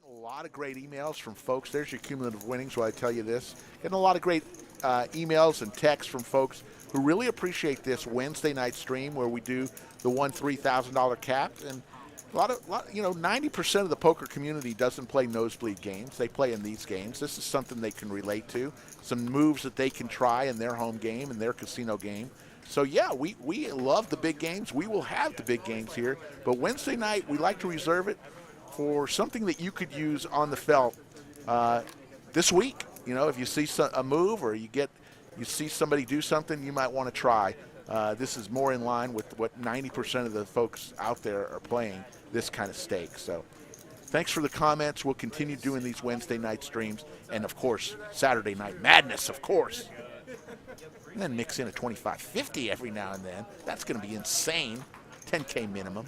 A lot of great emails from folks. There's your cumulative winnings while I tell you this. Getting a lot of great emails and texts from folks who really appreciate this Wednesday night stream where we do the one $3,000 cap. And a lot, 90% of the poker community doesn't play nosebleed games. They play in these games. This is something they can relate to, some moves that they can try in their home game and their casino game. So, yeah, we love the big games. We will have the big games here. But Wednesday night, we like to reserve it for something that you could use on the felt this week. You know, if you see a move or you see somebody do something you might want to try. This is more in line with what 90% of the folks out there are playing, this kind of stake. So thanks for the comments. We'll continue doing these Wednesday night streams. And, of course, Saturday Night Madness, of course. And then mix in a 25-50 every now and then. That's going to be insane. 10K minimum.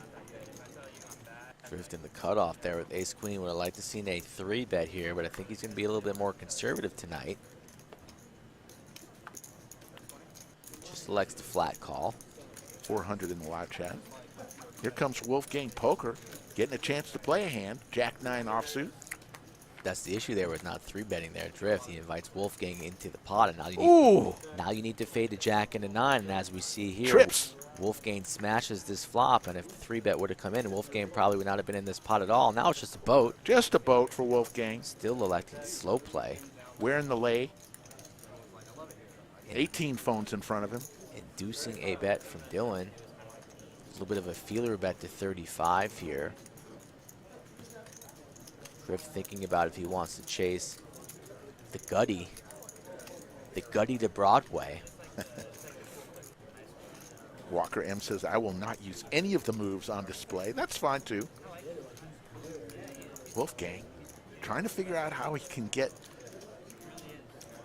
Drifting the cutoff there with ace-queen. Would have liked to see a 3-bet here, but I think he's going to be a little bit more conservative tonight. Just selects the flat call. 400 in the live chat. Here comes Wolfgang Poker, getting a chance to play a hand. Jack-9 offsuit. That's the issue there with not 3-betting there. Drift. He invites Wolfgang into the pot, and now you need to fade the jack and a 9. And as we see here, trips. Wolfgang smashes this flop, and if the 3-bet would have come in, Wolfgang probably would not have been in this pot at all. Now it's just a boat. Just a boat for Wolfgang. Still electing slow play. Wearing the lay. 18 phones in front of him. Inducing a bet from Dylan. A little bit of a feeler bet to 35 here. Drift thinking about if he wants to chase the gutty to Broadway. Walker M says, I will not use any of the moves on display. That's fine, too. Wolfgang trying to figure out how he can get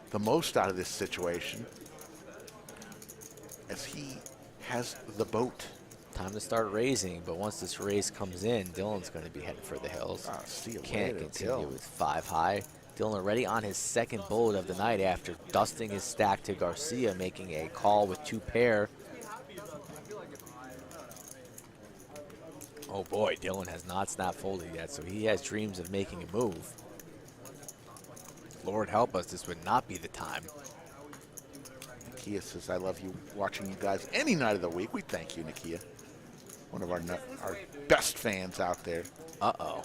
the most out of this situation as he has the boat. Time to start raising, but once this raise comes in, Dylan's going to be heading for the hills. Can't continue with 5 high. Dylan already on his second bullet of the night after dusting his stack to Garcia, making a call with 2 pair. Oh boy, Dylan has not snap folded yet, so he has dreams of making a move. Lord help us, this would not be the time. Nakia says, I love you, watching you guys any night of the week. We thank you, Nakia. One of our best fans out there. Uh-oh.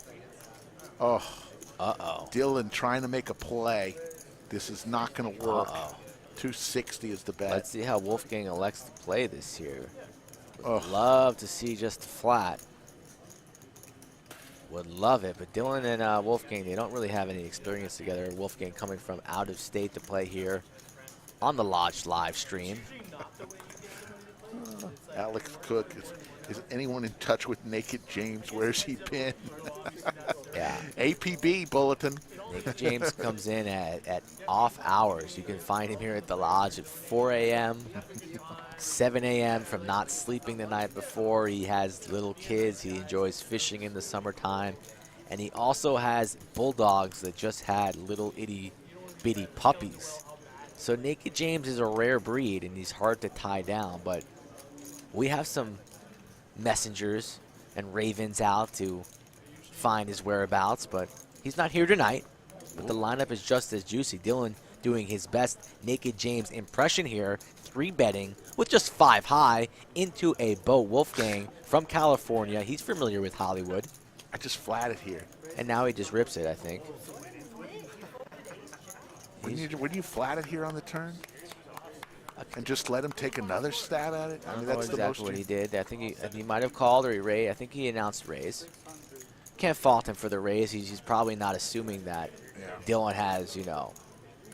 Oh. Uh-oh. Dylan trying to make a play. This is not going to work. 260 is the bet. Let's see how Wolfgang elects to play this here. Would love to see just a flat. Would love it, but Dylan and Wolfgang, they don't really have any experience together. Wolfgang coming from out of state to play here on the Lodge live stream. Alex Cook, is anyone in touch with Naked James? Where's he been? Yeah. APB bulletin. Naked James comes in at off hours. You can find him here at the Lodge at 4 a.m., 7 a.m. from not sleeping the night before. He has little kids. He enjoys fishing in the summertime. And he also has bulldogs that just had little itty-bitty puppies. So Naked James is a rare breed, and he's hard to tie down. But we have some messengers and ravens out to find his whereabouts, but he's not here tonight. But the lineup is just as juicy. Dylan doing his best Naked James impression here, 3-betting with just 5 high into a boat. Wolfgang from California. He's familiar with Hollywood. I just flatted here. And now he just rips it, I think. Wouldn't you flat it here on the turn? And just let him take another stab at it? I don't know exactly what he did. I think he might have called or he raised. I think he announced raise. Can't fault him for the raise. He's probably not assuming that Dylan has,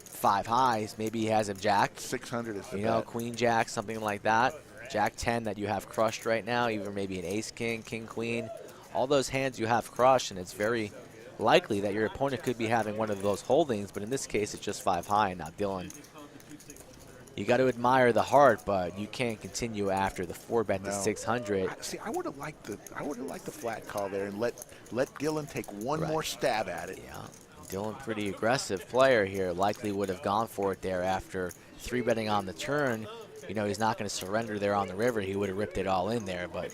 5 highs. Maybe he has a jack. 600 is the bet. Queen jack, something like that. Jack 10 that you have crushed right now. Even maybe an ace king, king queen. All those hands you have crushed, and it's very likely that your opponent could be having one of those holdings. But in this case, it's just 5 high. And now Dylan, you got to admire the heart, but you can't continue after the 4-bet to 600. See, I would have liked the flat call there and let Dylan take one more stab at it. Yeah, Dylan, pretty aggressive player here. Likely would have gone for it there after 3-betting on the turn. He's not going to surrender there on the river. He would have ripped it all in there, but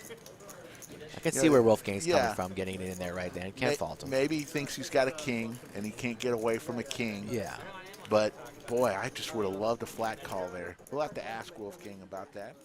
I can You see know, where Wolfgang's yeah. coming from, getting it in there right then. Can't fault him. Maybe he thinks he's got a king and he can't get away from a king. Yeah. But boy, I just would have loved a flat call there. We'll have to ask Wolfgang about that.